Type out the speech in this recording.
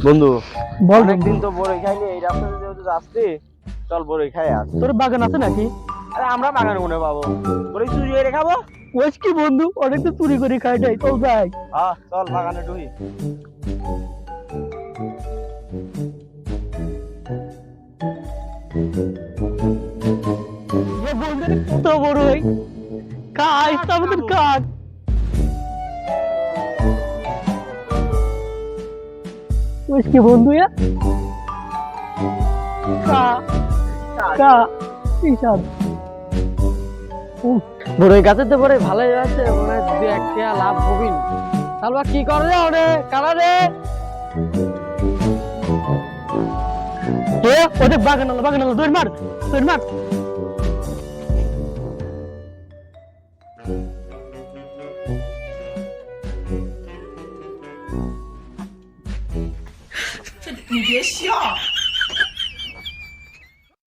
বন্ধু বল অনেকদিন তো বড়ই খাইনি, এই রাস্তাতে যেহেতু যাচ্ছি, চল বড়ই খাই আস। তোর বাগান আছে নাকি? আরে আমরা বাগানে মনে পাবো, বড়ই চুরি করে খাবো। ওই কি বন্ধু, অনেক তো চুরি করে খাই নাই, চল যাই। হ্যাঁ চল বাগানে ঢুকি। এ বন্ধু, এটা কত বড় হই, খাই তো আমাদের কাজ। ওই কি বন্ধু, কা কা ইসাদ বড়ই গাছে তো বড়ই ভালোই আছে, মনে হয় দু একটা লাভ হবিন। তাহলে কি করে ওরে কারা রে? ওদের বাগান আলো দৌড় মার, দৌড় মার।你别笑。